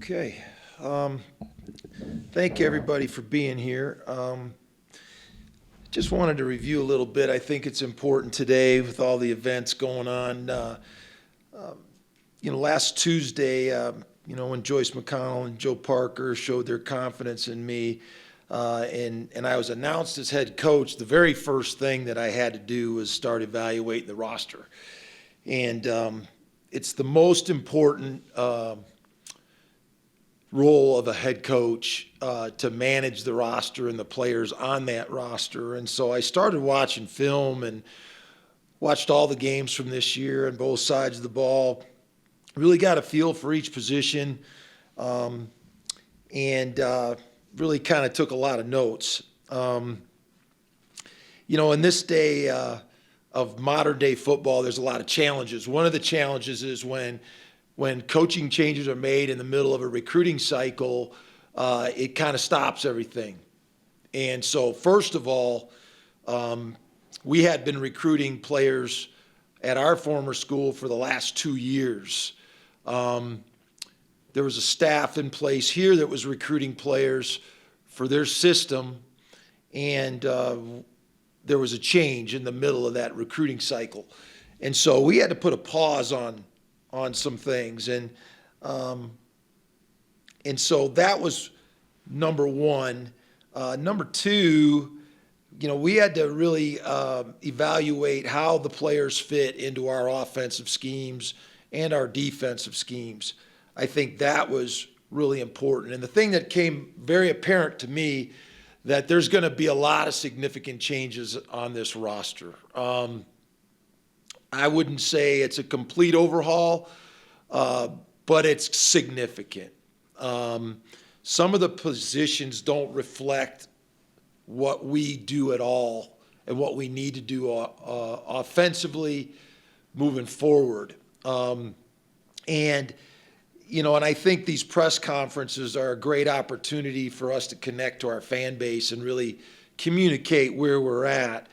Okay. Um, Thank you, everybody, for being here. Just wanted to review a little bit. I think it's important today with all the events going on. Last Tuesday, when Joyce McConnell and Joe Parker showed their confidence in me, and I was announced as head coach, the very first thing that I had to do was start evaluating the roster. And it's the most important role of a head coach to manage the roster and the players on that roster. And so I started watching film and watched all the games from this year on both sides of the ball. Really got a feel for each position, and really kind of took a lot of notes. In this day of modern day football, there's a lot of challenges. One of the challenges is when coaching changes are made in the middle of a recruiting cycle, it kind of stops everything. And so first of all, we had been recruiting players at our former school for the last 2 years. There was a staff in place here that was recruiting players for their system, and there was a change in the middle of that recruiting cycle. And so we had to put a pause on some things. And so that was number one. Number two, we had to really evaluate how the players fit into our offensive schemes and our defensive schemes. I think that was really important. And the thing that came very apparent to me, that there's going to be a lot of significant changes on this roster. I wouldn't say it's a complete overhaul, but it's significant. Some of the positions don't reflect what we do at all and what we need to do offensively moving forward. And I think these press conferences are a great opportunity for us to connect to our fan base and really communicate where we're at.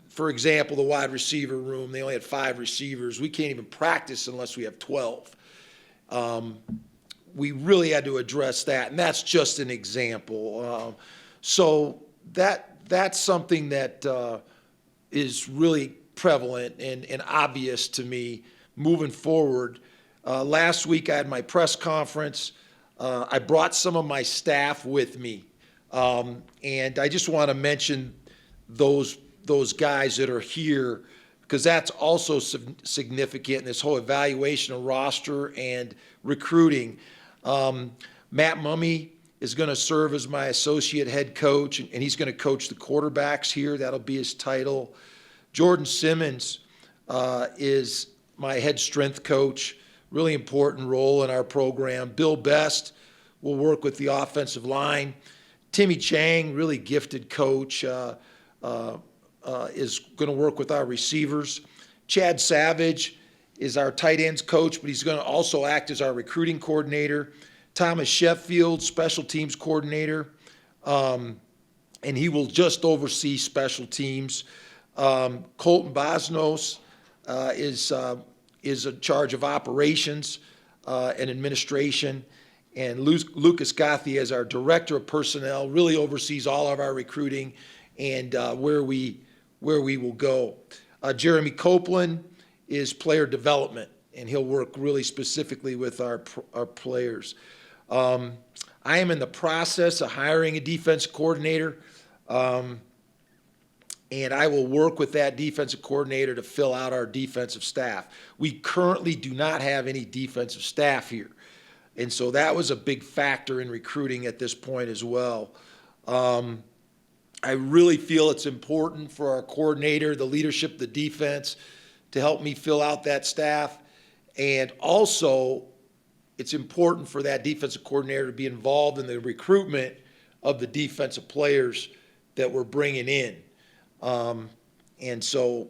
For example, the wide receiver room, they only had 5 receivers. We can't even practice unless we have 12. We really had to address that, and that's just an example. So that's something that is really prevalent and obvious to me moving forward. Last week I had my press conference. I brought some of my staff with me, and I just want to mention those guys that are here, because that's also significant in this whole evaluation of roster and recruiting. Matt Mummy is going to serve as my associate head coach, and he's going to coach the quarterbacks here. That'll be his title. Jordan Simmons is my head strength coach, really important role in our program. Bill Best will work with the offensive line. Timmy Chang, really gifted coach, is going to work with our receivers. Chad Savage is our tight ends coach, but he's going to also act as our recruiting coordinator. Thomas Sheffield, special teams coordinator, and he will just oversee special teams. Colton Bosnos is in charge of operations and administration, and Lucas Gothi is our director of personnel, really oversees all of our recruiting and where we will go. Jeremy Copeland is player development, and he'll work really specifically with our players. I am in the process of hiring a defensive coordinator, and I will work with that defensive coordinator to fill out our defensive staff. We currently do not have any defensive staff here, and so that was a big factor in recruiting at this point as well. I really feel it's important for our coordinator, the leadership, the defense, to help me fill out that staff. And also, it's important for that defensive coordinator to be involved in the recruitment of the defensive players that we're bringing in. And so,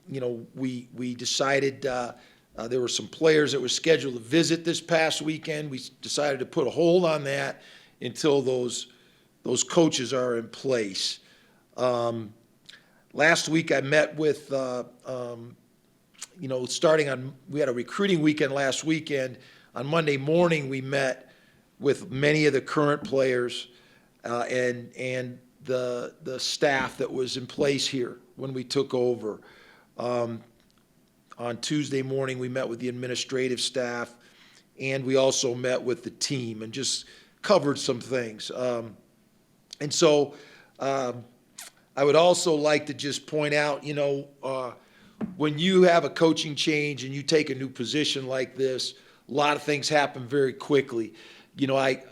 we decided there were some players that were scheduled to visit this past weekend. We decided to put a hold on that until those coaches are in place. Last week I met with we had a recruiting weekend last weekend. On Monday morning, we met with many of the current players and the staff that was in place here when we took over. On Tuesday morning, we met with the administrative staff, and we also met with the team and just covered some things. And so I would also like to just point out, when you have a coaching change and you take a new position like this, a lot of things happen very quickly. I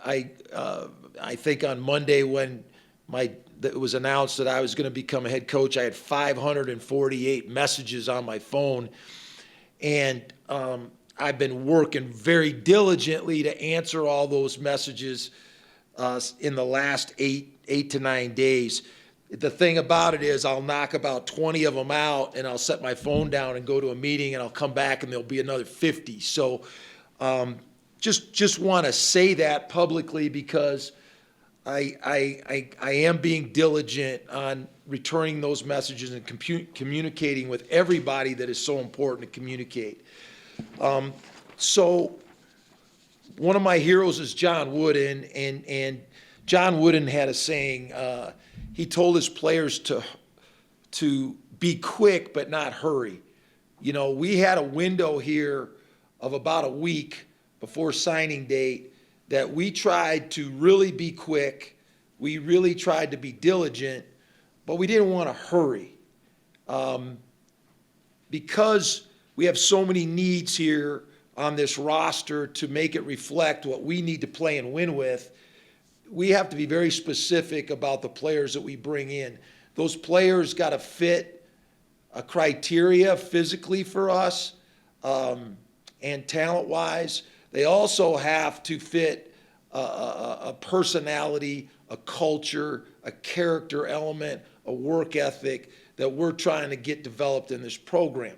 think on Monday when it was announced that I was going to become a head coach, I had 548 messages on my phone, and I've been working very diligently to answer all those messages in the last eight to 9 days. The thing about it is I'll knock about 20 of them out, and I'll set my phone down and go to a meeting, and I'll come back and there'll be another 50. So just want to say that publicly because I am being diligent on returning those messages and communicating with everybody that is so important to communicate. So one of my heroes is John Wooden, and John Wooden had a saying. He told his players to be quick but not hurry. We had a window here of about a week before signing date that we tried to really be quick. We really tried to be diligent, but we didn't want to hurry. Because we have so many needs here on this roster to make it reflect what we need to play and win with, we have to be very specific about the players that we bring in. Those players got to fit a criteria physically for us and talent-wise. They also have to fit a personality, a culture, a character element, a work ethic that we're trying to get developed in this program.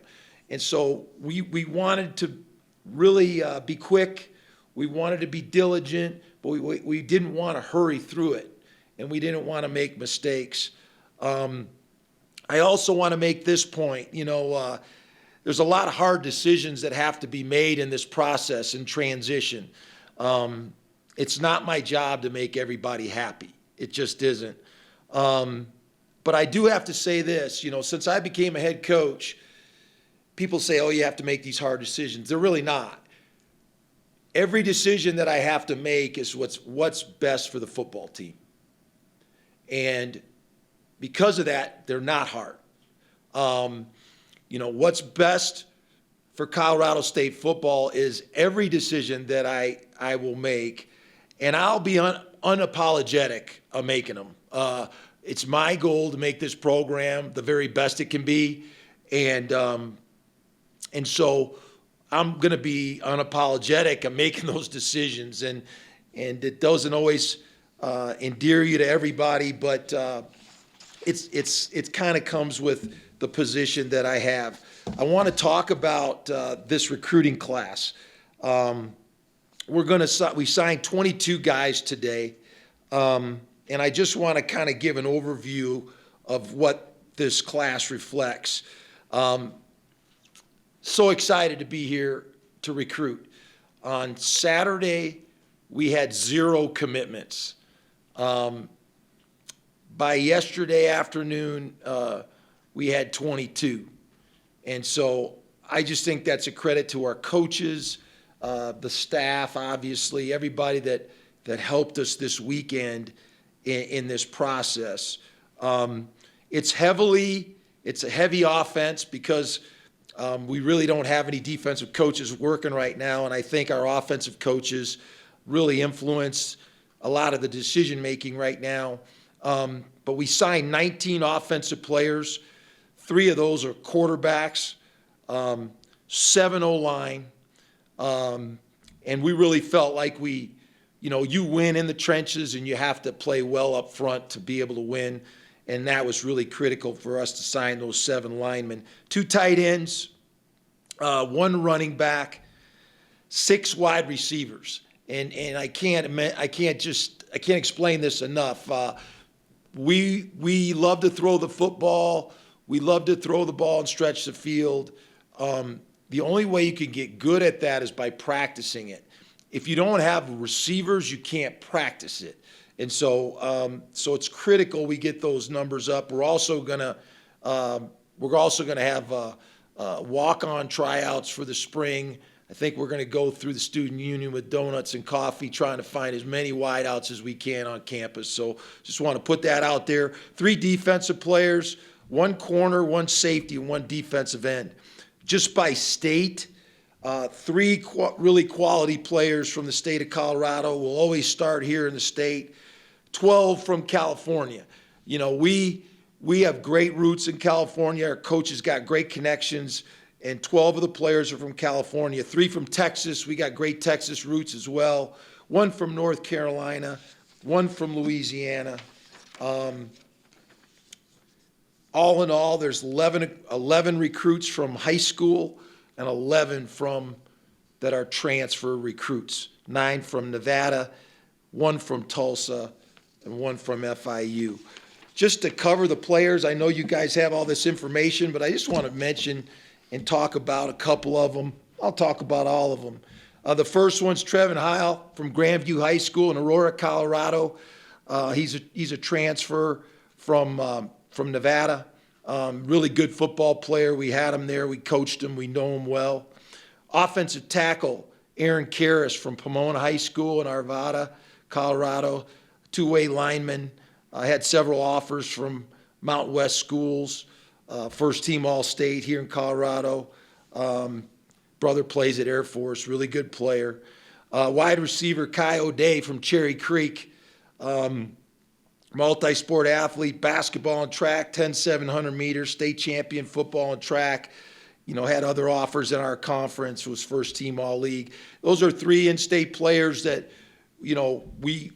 And so we wanted to really be quick. We wanted to be diligent, but we didn't want to hurry through it, and we didn't want to make mistakes. I also want to make this point. There's a lot of hard decisions that have to be made in this process and transition. It's not my job to make everybody happy. It just isn't. But I do have to say this, since I became a head coach, people say, oh, you have to make these hard decisions. They're really not. Every decision that I have to make is what's best for the football team. And because of that, they're not hard. What's best for Colorado State football is every decision that I will make, and I'll be unapologetic of making them. It's my goal to make this program the very best it can be, and so I'm going to be unapologetic of making those decisions, and it doesn't always endear you to everybody, but it kind of comes with the position that I have. I want to talk about this recruiting class. We signed 22 guys today, and I just want to kind of give an overview of what this class reflects. So excited to be here to recruit. On Saturday, we had 0 commitments. By yesterday afternoon, we had 22. And so I just think that's a credit to our coaches, the staff, obviously, everybody that helped us this weekend in this process. It's a heavy offense because we really don't have any defensive coaches working right now, and I think our offensive coaches really influence a lot of the decision-making right now. But we signed 19 offensive players. 3 of those are quarterbacks, 7 O-line, and we really felt like you win in the trenches and you have to play well up front to be able to win. And that was really critical for us to sign those 7 linemen. 2 tight ends, 1 running back, 6 wide receivers. And I can't explain this enough. We love to throw the football. We love to throw the ball and stretch the field. The only way you can get good at that is by practicing it. If you don't have receivers, you can't practice it. And so it's critical we get those numbers up. We're also gonna have walk-on tryouts for the spring. I think we're gonna go through the student union with donuts and coffee, trying to find as many wideouts as we can on campus. So just want to put that out there. 3 defensive players, 1 corner, 1 safety, and 1 defensive end. Just by state, 3 really quality players from the state of Colorado. We'll always start here in the state. 12 from California. You know, we have great roots in California. Our coaches got great connections, and 12 of the players are from California. 3 from Texas. We got great Texas roots as well. 1 from North Carolina. 1 from Louisiana. All in all, there's 11 recruits from high school and 11 that are transfer recruits. 9 from Nevada, 1 from Tulsa, and 1 from FIU. Just to cover the players, I know you guys have all this information, but I just want to mention and talk about a couple of them. I'll talk about all of them. The first one's Trevin Heil from Grandview High School in Aurora, Colorado. He's a transfer from Nevada. Really good football player. We had him there. We coached him. We know him well. Offensive tackle, Aaron Karras from Pomona High School in Arvada, Colorado. 2-way lineman. I had several offers from Mountain West schools. First team All-State here in Colorado. Brother plays at Air Force. Really good player. Wide receiver, Kai O'Day from Cherry Creek. Multi-sport athlete, basketball and track, 10,700 meters, state champion football and track. You know, had other offers in our conference, was first team all-league. Those are 3 in-state players that, you know, we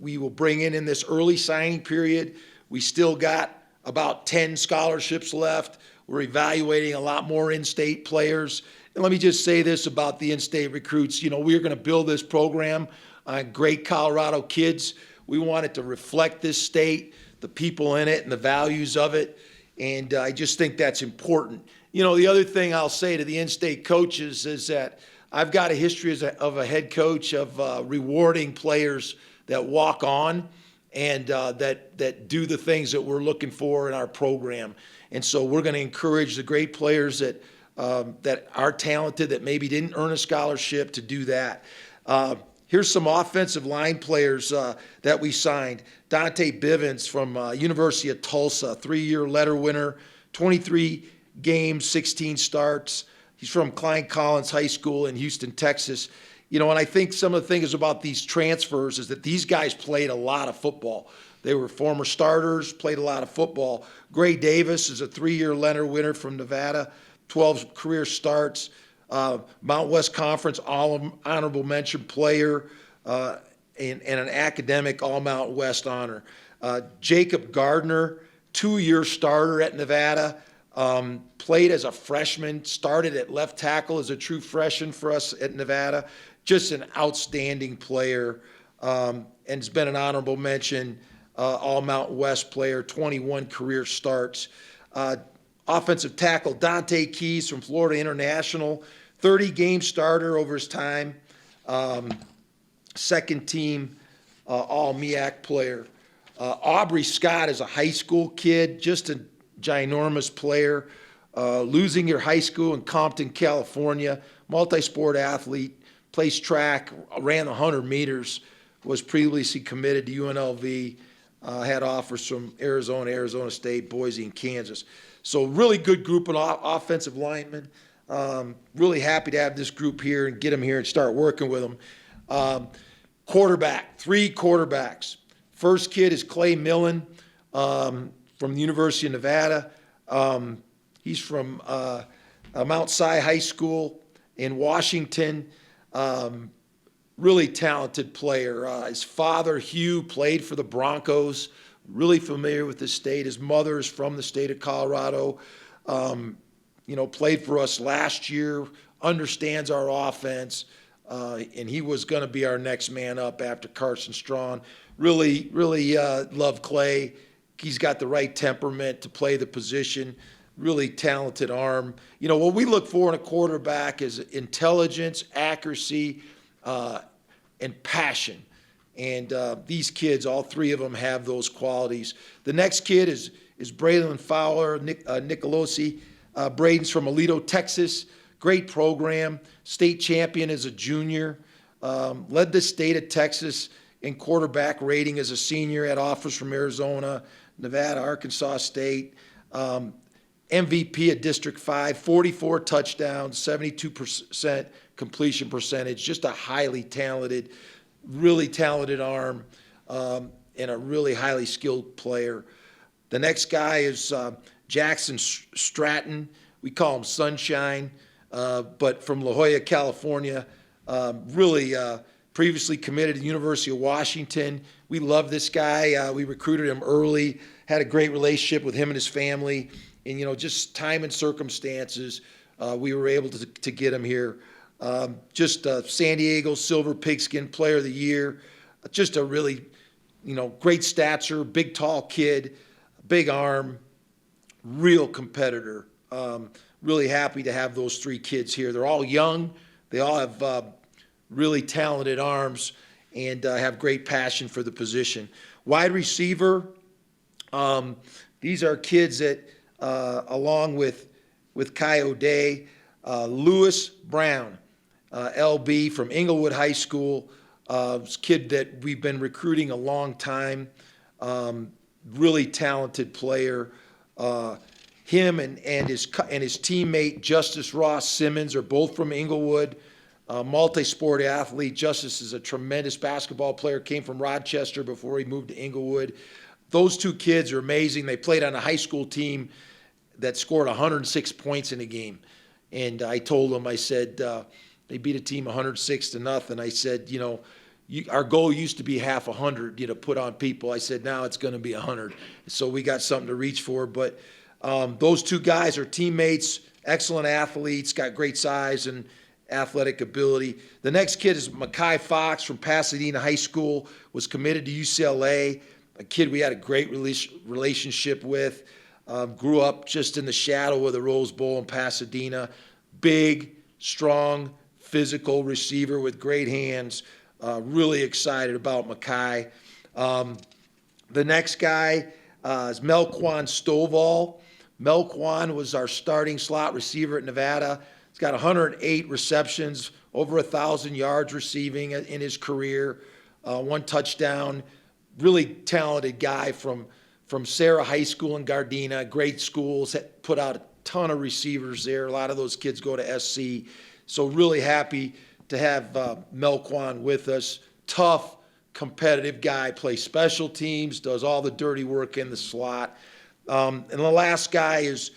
will bring in this early signing period. We still got about 10 scholarships left. We're evaluating a lot more in-state players. And let me just say this about the in-state recruits. You know, we're going to build this program on great Colorado kids. We want it to reflect this state, the people in it, and the values of it. And I just think that's important. You know, the other thing I'll say to the in-state coaches is that I've got a history of a head coach of rewarding players that walk on and that do the things that we're looking for in our program. And so we're going to encourage the great players that are talented, that maybe didn't earn a scholarship, to do that. Here's some offensive line players that we signed. Dante Bivens from University of Tulsa, 3-year letter winner, 23 games, 16 starts. He's from Klein Collins High School in Houston, Texas. You know, and I think some of the things about these transfers is that these guys played a lot of football. They were former starters, played a lot of football. Gray Davis is a 3-year letter winner from Nevada, 12 career starts. Mount West Conference honorable mention player and an academic all Mount West honor. Jacob Gardner, 2-year starter at Nevada, played as a freshman, started at left tackle as a true freshman for us at Nevada. Just an outstanding player, and has been an honorable mention all Mount West player, 21 career starts. Offensive tackle Dante Keys from Florida International, 30-game starter over his time, second team all-MEAC player. Aubry Scott is a high school kid, just a ginormous player, losing your high school in Compton, California, multi-sport athlete, plays track, ran the 100 meters, was previously committed to UNLV, had offers from Arizona, Arizona State, Boise, and Kansas. So really good group of offensive linemen. Really happy to have this group here and get them here and start working with them. Quarterback, 3 quarterbacks. First kid is Clay Millen from the University of Nevada. He's from Mount Si High School in Washington. Really talented player. His father, Hugh, played for the Broncos. Really familiar with the state. His mother is from the state of Colorado. You know, played for us last year, understands our offense, and he was going to be our next man up after Carson Strong. Really love Clay. He's got the right temperament to play the position. really talented arm. You know, what we look for in a quarterback is intelligence, accuracy, and passion. And these kids, all three of them have those qualities. The next kid is Braylon Fowler, Nicolosi. Braden's from Alito, Texas. Great program. State champion as a junior. Led the state of Texas in quarterback rating as a senior. Had offers from Arizona, Nevada, Arkansas State. MVP at District 5, 44 touchdowns, 72% completion percentage. Just a highly talented, really talented arm, and a really highly skilled player. The next guy is Jackson Stratton. We call him Sunshine, but from La Jolla, California. Really previously committed to the University of Washington. We love this guy. We recruited him early, had a great relationship with him and his family. And, you know, just time and circumstances, we were able to get him here. Just San Diego Silver Pigskin Player of the Year. Just a really, you know, great stature, big, tall kid, big arm, real competitor. Really happy to have those three kids here. They're all young. They all have really talented arms and have great passion for the position. Wide receiver, these are kids that, along with Kai O'Day, Lewis Brown, LB from Inglewood High School, kid that we've been recruiting a long time, really talented player. Him and his teammate Justice Ross Simmons are both from Inglewood, multi-sport athlete. Justice is a tremendous basketball player, came from Rochester before he moved to Inglewood. Those two kids are amazing. They played on a high school team that scored 106 points in a game. And I told them, I said, they beat a team 106-0. I said, you know, our goal used to be half 100, you know, put on people. I said, now it's going to be 100. So we got something to reach for. But those two guys are teammates, excellent athletes, got great size and athletic ability. The next kid is Makai Fox from Pasadena High School, was committed to UCLA, a kid we had a great relationship with. Grew up just in the shadow of the Rose Bowl in Pasadena. Big, strong, physical receiver with great hands. Really excited about Makai. The next guy is Mel Juan Stovall. Mel Juan was our starting slot receiver at Nevada. He's got 108 receptions, over 1,000 yards receiving in his career, 1 touchdown. Really talented guy from Sarah High School in Gardena, great schools, put out a ton of receivers there. A lot of those kids go to SC. So really happy to have Mel Juan with us. Tough, competitive guy, plays special teams, does all the dirty work in the slot. And the last guy is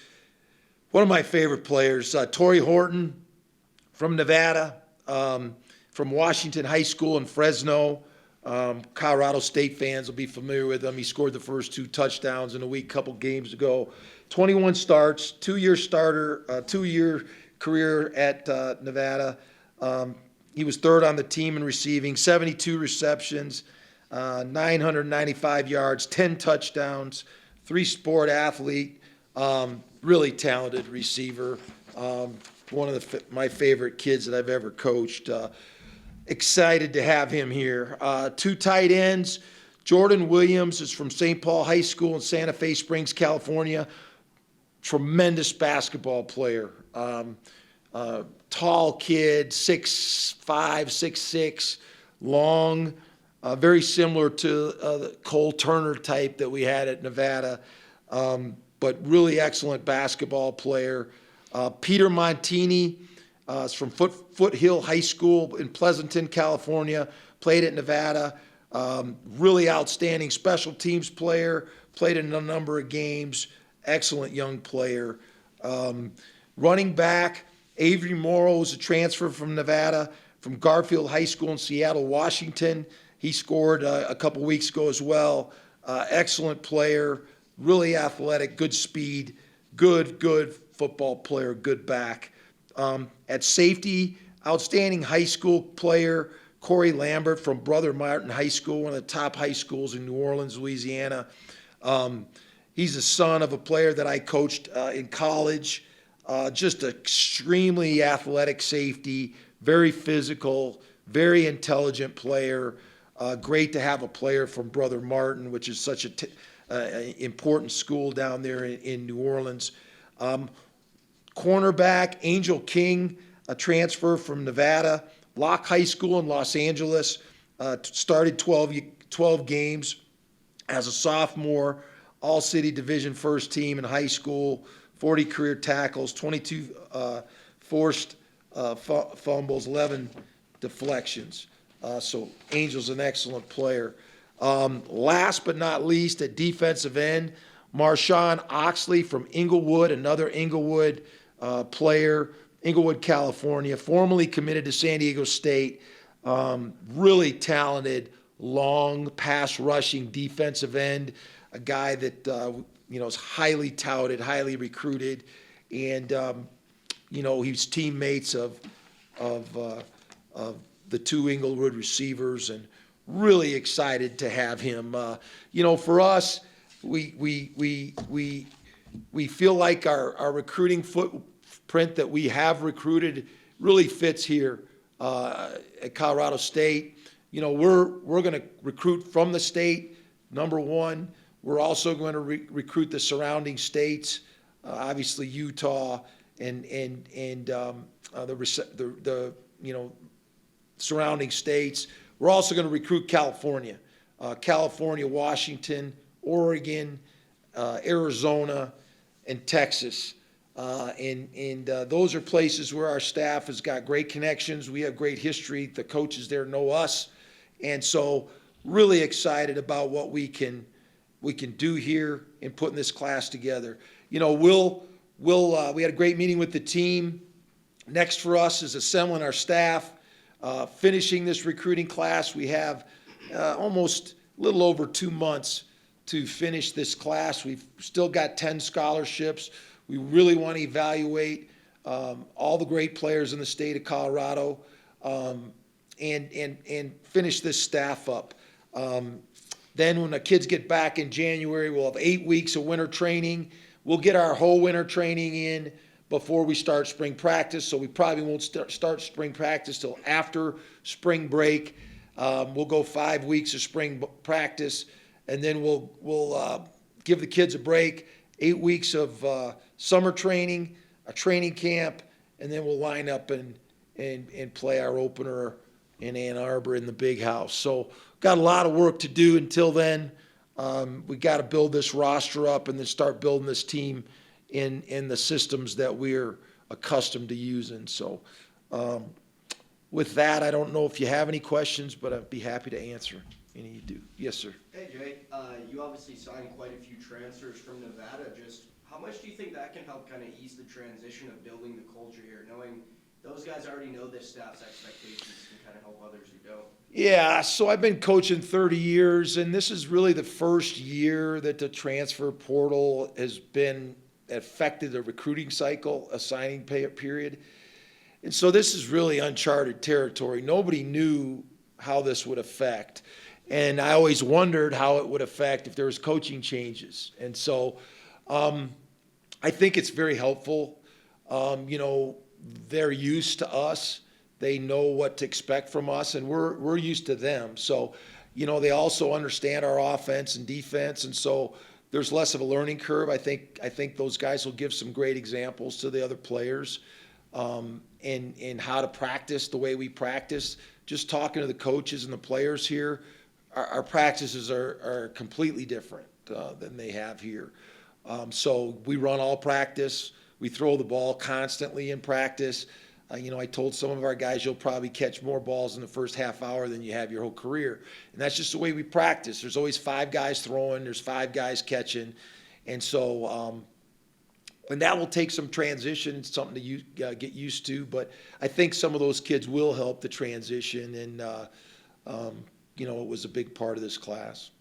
one of my favorite players, Tori Horton from Nevada, from Washington High School in Fresno. Colorado State fans will be familiar with him. He scored the first 2 touchdowns in a week, couple games ago. 21 starts, 2-year starter, 2-year career at Nevada. He was 3rd on the team in receiving, 72 receptions, 995 yards, 10 touchdowns, 3-sport athlete, really talented receiver. One of my favorite kids that I've ever coached. Excited to have him here. 2 tight ends. Jordan Williams is from St. Paul High School in Santa Fe Springs, California. Tremendous basketball player. Tall kid, 6'5", 6'6", long, very similar to the Cole Turner type that we had at Nevada, but really excellent basketball player. Peter Montini is from Foothill High School in Pleasanton, California, played at Nevada. Really outstanding special teams player, played in a number of games, excellent young player. Running back, Avery Morrow was a transfer from Nevada, from Garfield High School in Seattle, Washington. He scored a couple weeks ago as well. Excellent player, really athletic, good speed, good football player, good back. At safety, outstanding high school player, Corey Lambert from Brother Martin High School, one of the top high schools in New Orleans, Louisiana. He's the son of a player that I coached in college. Just an extremely athletic safety, very physical, very intelligent player. Great to have a player from Brother Martin, which is such a important school down there in New Orleans. Cornerback, Angel King, a transfer from Nevada. Locke High School in Los Angeles. Started 12 games as a sophomore. All-City Division first team in high school. 40 career tackles, 22 forced fumbles, 11 deflections. So Angel's an excellent player. Last but not least, at defensive end, Marshawn Oxley from Inglewood, another Inglewood player, Inglewood, California, formerly committed to San Diego State. Really talented, long pass rushing defensive end, a guy that is highly touted, highly recruited, and he's teammates of the two Inglewood receivers, and really excited to have him. For us, we feel like our recruiting footprint that we have recruited really fits here at Colorado State. We're going to recruit from the state, number one. We're also going to recruit the surrounding states, obviously Utah and the surrounding states. We're also going to recruit California, Washington, Oregon, Arizona, and Texas. And those are places where our staff has got great connections. We have great history. The coaches there know us. And so really excited about what we can do here in putting this class together. We had a great meeting with the team. Next for us is assembling our staff, finishing this recruiting class. We have almost a little over 2 months to finish this class. We've still got 10 scholarships. We really want to evaluate all the great players in the state of Colorado and finish this staff up. Then when the kids get back in January, we'll have 8 weeks of winter training. We'll get our whole winter training in before we start spring practice, so we probably won't start spring practice till after spring break. We'll go 5 weeks of spring practice, and then we'll give the kids a break, 8 weeks of summer training, a training camp, and then we'll line up and play our opener in Ann Arbor in the big house. So got a lot of work to do until then. We got to build this roster up and then start building this team in the systems that we're accustomed to using. So with that, I don't know if you have any questions, but I'd be happy to answer any you do. Yes, sir. Hey, Jay. You obviously signed quite a few transfers from Nevada. Just how much do you think that can help kind of ease the transition of building the culture here, knowing those guys already know this staff's expectations and kind of help others who don't? Yeah, so I've been coaching 30 years, and this is really the first year that the transfer portal has been affected the recruiting cycle, a signing period. And so this is really uncharted territory. Nobody knew how this would affect. And I always wondered how it would affect if there was coaching changes. And so I think it's very helpful. They're used to us. They know what to expect from us, and we're used to them. So, they also understand our offense and defense, and so there's less of a learning curve. I think those guys will give some great examples to the other players in how to practice the way we practice. Just talking to the coaches and the players here, our practices are completely different than they have here. So we run all practice. We throw the ball constantly in practice. I told some of our guys, you'll probably catch more balls in the first half hour than you have your whole career. And that's just the way we practice. There's always 5 guys throwing. There's 5 guys catching. And so, and that will take some transition, something to get used to. But I think some of those kids will help the transition. And, it was a big part of this class.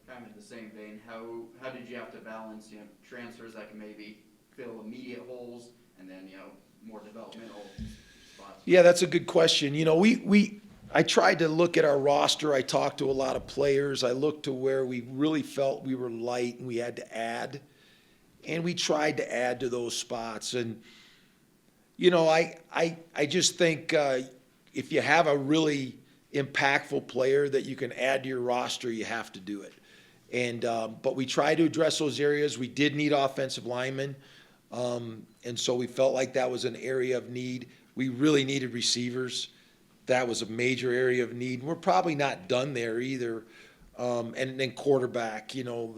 Kind of in the same vein, how did you have to balance, transfers that can maybe fill immediate holes and then, more developmental spots? Yeah, that's a good question. I tried to look at our roster. I talked to a lot of players. I looked to where we really felt we were light and we had to add. And we tried to add to those spots. And, you know, I just think if you have a really impactful player that you can add to your roster, you have to do it. And but we tried to address those areas. We did need offensive linemen. And so we felt like that was an area of need. We really needed receivers. That was a major area of need. And we're probably not done there either. And then quarterback, you know,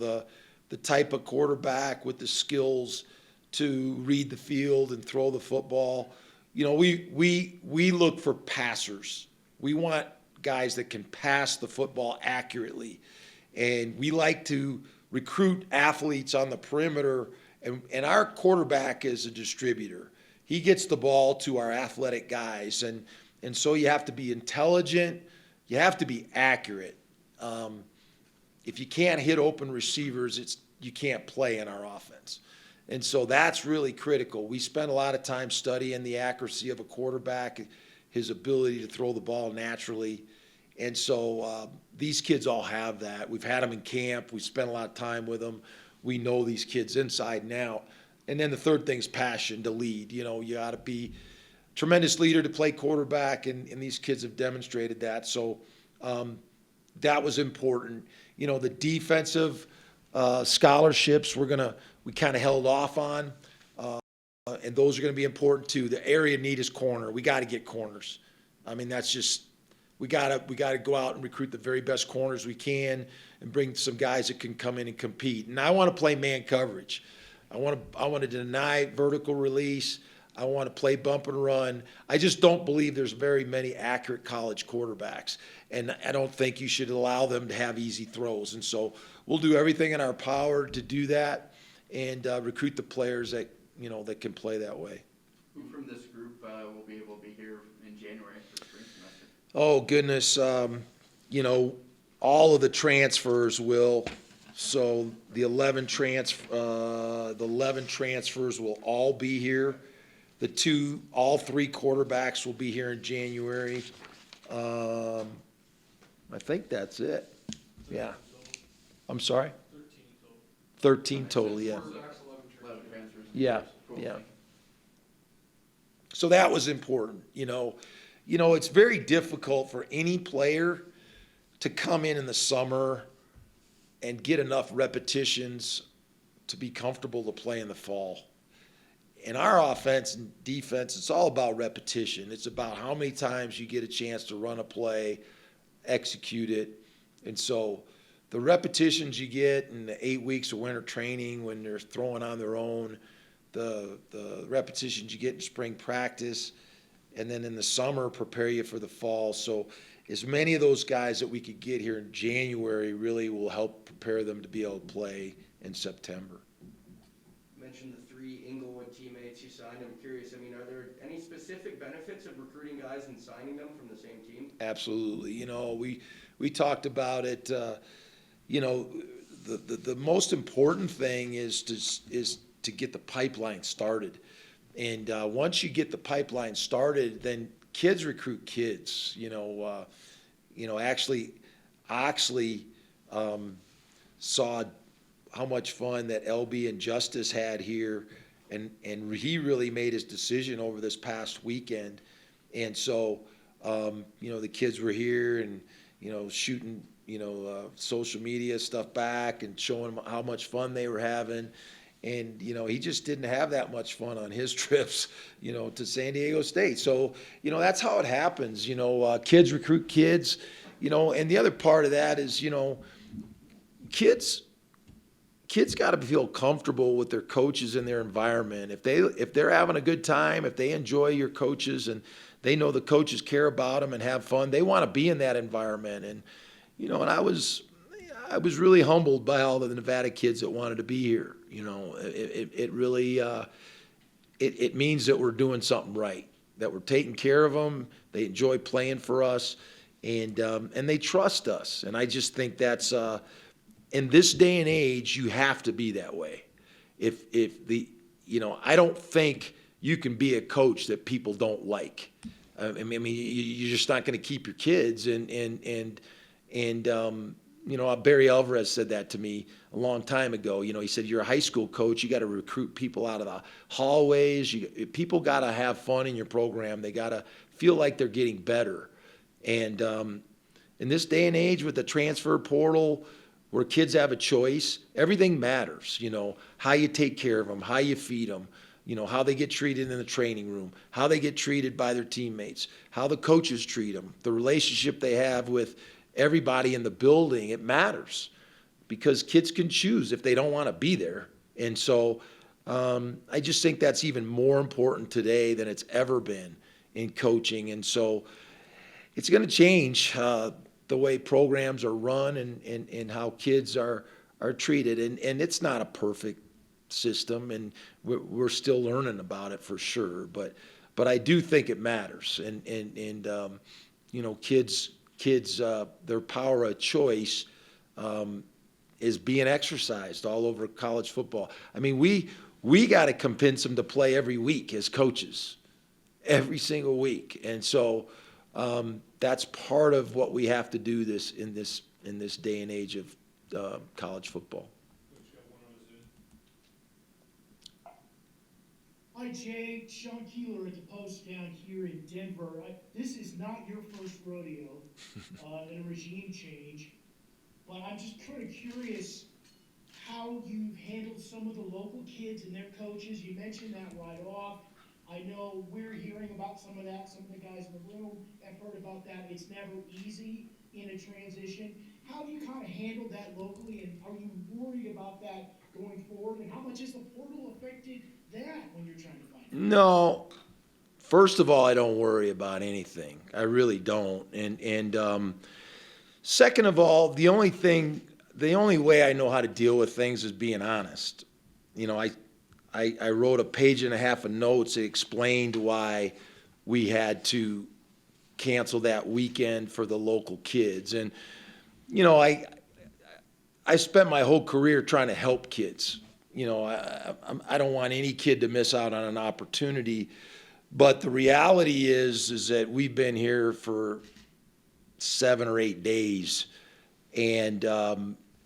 the type of quarterback with the skills to read the field and throw the football. You know, we look for passers. We want guys that can pass the football accurately. And we like to recruit athletes on the perimeter. And our quarterback is a distributor. He gets the ball to our athletic guys. And so you have to be intelligent. You have to be accurate. If you can't hit open receivers, you can't play in our offense. And so that's really critical. We spend a lot of time studying the accuracy of a quarterback, his ability to throw the ball naturally. And so these kids all have that. We've had them in camp. We spent a lot of time with them. We know these kids inside and out. And then the third thing is passion to lead. You know, you got to be a tremendous leader to play quarterback, and these kids have demonstrated that. So that was important. You know, the defensive scholarships we kind of held off on, and those are going to be important too. The area of need is corner. We got to get corners. I mean, that's just we got to go out and recruit the very best corners we can and bring some guys that can come in and compete. And I want to play man coverage. I want to deny vertical release. I want to play bump and run. I just don't believe there's very many accurate college quarterbacks, and I don't think you should allow them to have easy throws. And so we'll do everything in our power to do that and recruit the players that can play that way. Who from this group will be able to be here in January for spring semester? Oh goodness, all of the transfers will. So the 11 transfers will all be here. All three quarterbacks will be here in January. I think that's it. Yeah. I'm sorry? 13 total, yeah. 11 transfers. Yeah, Cool. yeah. So that was important, it's very difficult for any player to come in the summer and get enough repetitions to be comfortable to play in the fall. In our offense and defense, it's all about repetition. It's about how many times you get a chance to run a play, execute it. And so the repetitions you get in the 8 weeks of winter training when they're throwing on their own, the repetitions you get in spring practice, and then in the summer prepare you for the fall. So as many of those guys that we could get here in January really will help prepare them to be able to play in September. You mentioned the 3 Inglewood teammates you signed. I'm curious, are there any specific benefits of recruiting guys and signing them from the same team? Absolutely. We talked about it. The most important thing is to get the pipeline started. And once you get the pipeline started, then kids recruit kids. Actually, Oxley saw how much fun that LB and Justice had here, and he really made his decision over this past weekend. And so, the kids were here and shooting social media stuff back and showing them how much fun they were having. And, he just didn't have that much fun on his trips, to San Diego State. So, that's how it happens. Kids recruit kids, and the other part of that is, kids got to feel comfortable with their coaches and their environment. If they're having a good time, if they enjoy your coaches and they know the coaches care about them and have fun, they want to be in that environment. And, and I was really humbled by all of the Nevada kids that wanted to be here. It really it means that we're doing something right, that we're taking care of them. They enjoy playing for us, and they trust us. And I just think that's in this day and age, you have to be that way. I don't think you can be a coach that people don't like. I mean, you're just not going to keep your kids. Barry Alvarez said that to me a long time ago. He said, you're a high school coach. You got to recruit people out of the hallways. People got to have fun in your program. They got to feel like they're getting better. And in this day and age with the transfer portal, where kids have a choice, everything matters. How you take care of them, how you feed them, how they get treated in the training room, how they get treated by their teammates, how the coaches treat them, the relationship they have with everybody in the building. It matters because kids can choose if they don't want to be there. And so I just think that's even more important today than it's ever been in coaching. And so it's going to change the way programs are run and how kids are treated. And it's not a perfect system, and we're still learning about it for sure. But I do think it matters. And kids, their power of choice is being exercised all over college football. I mean, we got to convince them to play every week as coaches, every single week. And so that's part of what we have to do in this day and age of college football. Hi, Jay. Sean Keeler at the Post down here in Denver. This is not your first rodeo in a regime change, but I'm just kind of curious how you've handled some of the local kids and their coaches. You mentioned that right off. I know we're hearing about some of that. Some of the guys in the room have heard about that. It's never easy in a transition. How do you kind of handle that locally, and are you worried about that going forward? And how much has the portal affected that when you're trying to find it? No. First of all, I don't worry about anything. I really don't. And second of all, the only way I know how to deal with things is being honest. I wrote a page and a half of notes that explained why we had to cancel that weekend for the local kids. And, I spent my whole career trying to help kids. I don't want any kid to miss out on an opportunity. But the reality is that we've been here for 7 or 8 days, and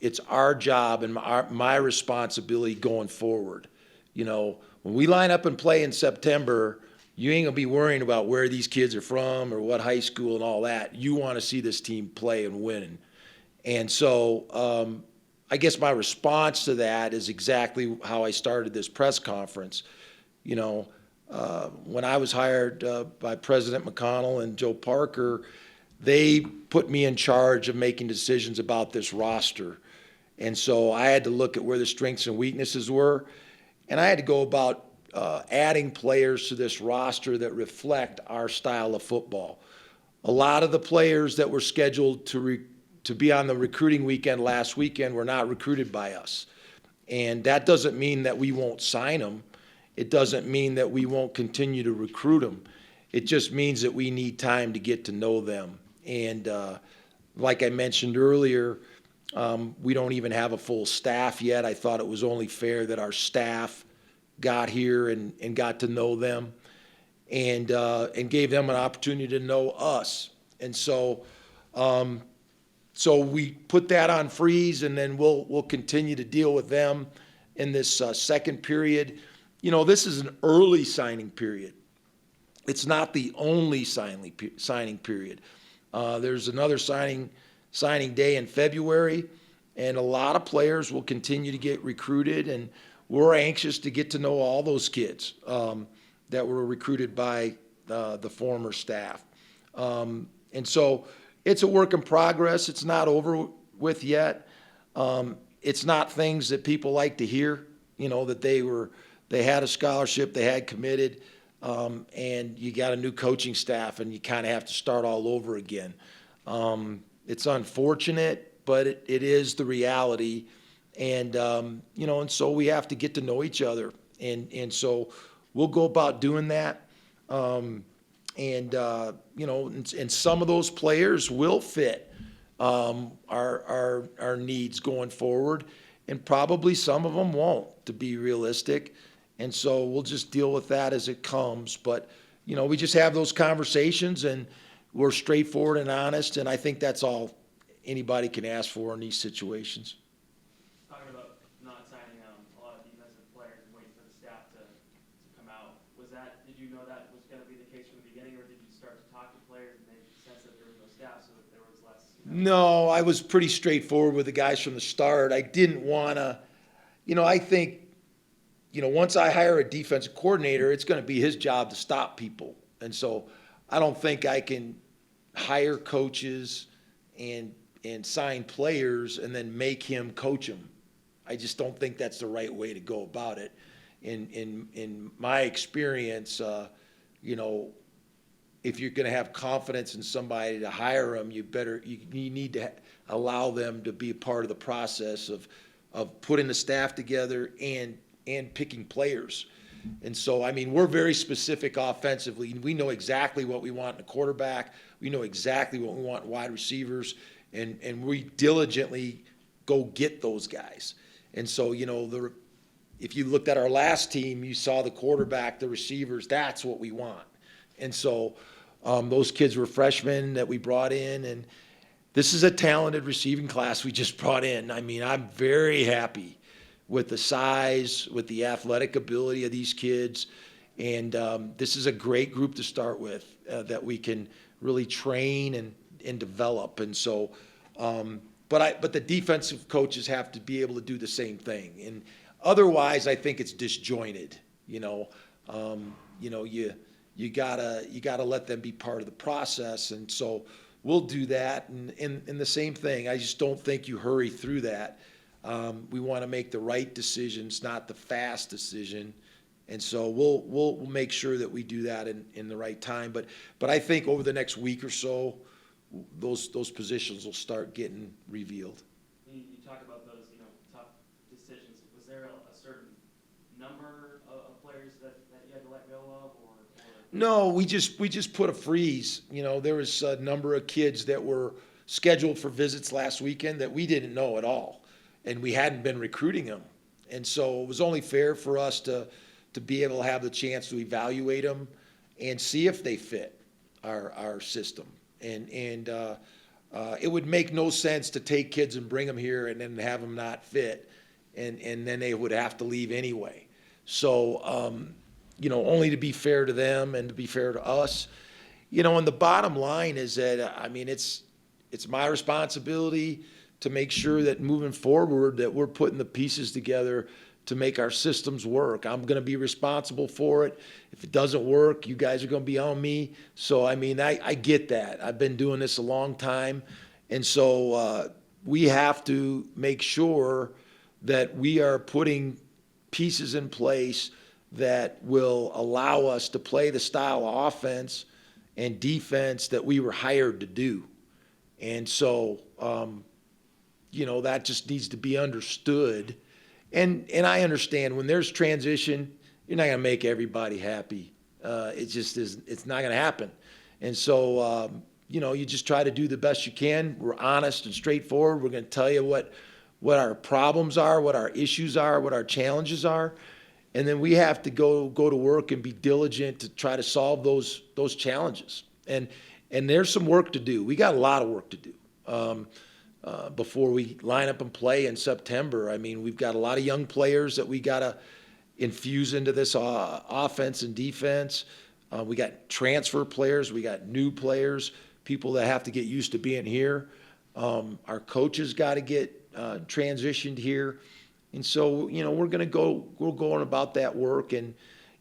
it's our job and my responsibility going forward. When we line up and play in September, you ain't gonna be worrying about where these kids are from or what high school and all that. You want to see this team play and win. And so I guess my response to that is exactly how I started this press conference. When I was hired by President McConnell and Joe Parker, they put me in charge of making decisions about this roster. And so I had to look at where the strengths and weaknesses were, and I had to go about adding players to this roster that reflect our style of football. A lot of the players that were scheduled to be on the recruiting weekend last weekend were not recruited by us. And that doesn't mean that we won't sign them. It doesn't mean that we won't continue to recruit them. It just means that we need time to get to know them. And like I mentioned earlier, we don't even have a full staff yet. I thought it was only fair that our staff got here and got to know them and gave them an opportunity to know us. And so we put that on freeze, and then we'll continue to deal with them in this second period. This is an early signing period. It's not the only signing period. There's another signing day in February, and a lot of players will continue to get recruited, and we're anxious to get to know all those kids that were recruited by the former staff. And so it's a work in progress. It's not over with yet. It's not things that people like to hear, that they had a scholarship, they had committed, and you got a new coaching staff, and you kind of have to start all over again. It's unfortunate, but it is the reality. And, and so we have to get to know each other. And so we'll go about doing that. And some of those players will fit our needs going forward, and probably some of them won't, to be realistic. And so we'll just deal with that as it comes. But, we just have those conversations, and we're straightforward and honest, and I think that's all anybody can ask for in these situations. Talking about not signing a lot of defensive players and waiting for the staff to come out, did you know that was gonna be the case from the beginning, or did you start to talk to players and they sense that there was no staff so that there was less? No, I was pretty straightforward with the guys from the start. I didn't wanna, I think, once I hire a defensive coordinator, it's gonna be his job to stop people. And so I don't think I can hire coaches and sign players and then make him coach them. I just don't think that's the right way to go about it. In my experience, if you're going to have confidence in somebody to hire them, you need to allow them to be a part of the process of putting the staff together and picking players. And so, we're very specific offensively. We know exactly what we want in a quarterback. We know exactly what we want in wide receivers, and we diligently go get those guys. And so, if you looked at our last team, you saw the quarterback, the receivers, that's what we want. And so those kids were freshmen that we brought in, and this is a talented receiving class we just brought in. I'm very happy with the size, with the athletic ability of these kids, and this is a great group to start with that we can really train and develop. And so, but the defensive coaches have to be able to do the same thing. And otherwise, I think it's disjointed. You gotta let them be part of the process. And so we'll do that. And the same thing, I just don't think you hurry through that. We want to make the right decisions, not the fast decision. And so we'll make sure that we do that in the right time. But I think over the next week or so, those positions will start getting revealed. You talk about those, tough decisions. Was there a certain number of players that you had to let go of, or? No, we just put a freeze. There was a number of kids that were scheduled for visits last weekend that we didn't know at all, and we hadn't been recruiting them. And so it was only fair for us to be able to have the chance to evaluate them and see if they fit our system. And it would make no sense to take kids and bring them here and then have them not fit, and then they would have to leave anyway. So, only to be fair to them and to be fair to us. And the bottom line is that, it's my responsibility to make sure that moving forward that we're putting the pieces together to make our systems work. I'm going to be responsible for it. If it doesn't work, you guys are going to be on me. So, I get that. I've been doing this a long time. And so we have to make sure that we are putting pieces in place that will allow us to play the style of offense and defense that we were hired to do. And so, that just needs to be understood. And I understand when there's transition, you're not going to make everybody happy. It's not going to happen. And so, you just try to do the best you can. We're honest and straightforward. We're going to tell you what our problems are, what our issues are, what our challenges are. And then we have to go to work and be diligent to try to solve those challenges. And there's some work to do. We got a lot of work to do. Before we line up and play in September. We've got a lot of young players that we got to infuse into this offense and defense. We got transfer players. We got new players, people that have to get used to being here. Our coaches got to get transitioned here. And so, we're going about that work. And,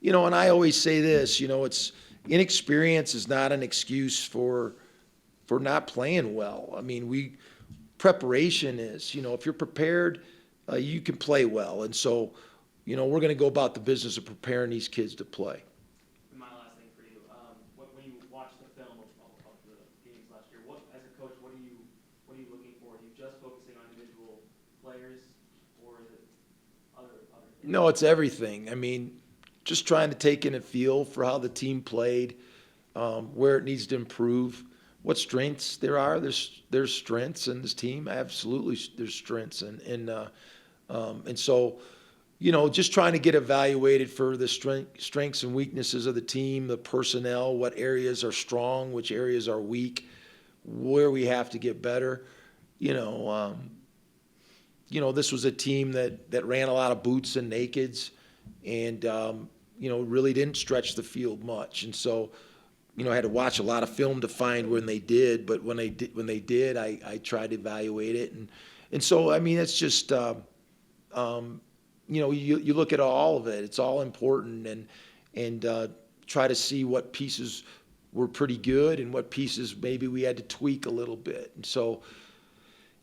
and I always say this, it's inexperience is not an excuse for not playing well. Preparation is, if you're prepared, you can play well. And so, we're going to go about the business of preparing these kids to play. My last thing for you, when you watch the film of the games last year, as a coach, what are you looking for? Are you just focusing on individual players, or is it other things? No, it's everything. Just trying to take in a feel for how the team played, where it needs to improve. What strengths there are. There's strengths in this team. Absolutely, there's strengths, and so, just trying to get evaluated for the strengths and weaknesses of the team, the personnel, what areas are strong, which areas are weak, where we have to get better. This was a team that ran a lot of boots and nakeds and, really didn't stretch the field much. And so, I had to watch a lot of film to find when they did, but when they did, I tried to evaluate it. And so, I mean, it's just, you look at all of it. It's all important, and try to see what pieces were pretty good and what pieces maybe we had to tweak a little bit. And so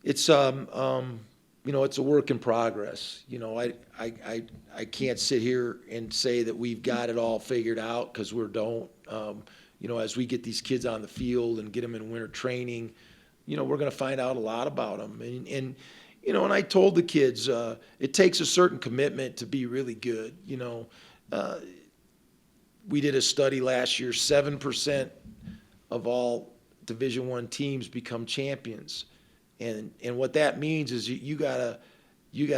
it's, it's a work in progress. I can't sit here and say that we've got it all figured out, because we don't. As we get these kids on the field and get them in winter training, we're going to find out a lot about them. And I told the kids, it takes a certain commitment to be really good. We did a study last year, 7% of all Division I teams become champions. And what that means is you gotta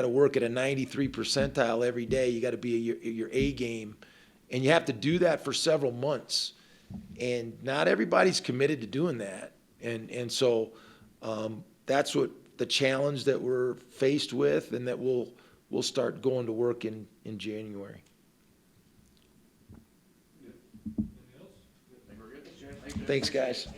work at a 93 percentile every day. You got to be at your A game, and you have to do that for several months. And not everybody's committed to doing that. And so that's what the challenge that we're faced with, and that we'll start going to work in January. Anything else? I think we're good. Thanks, guys.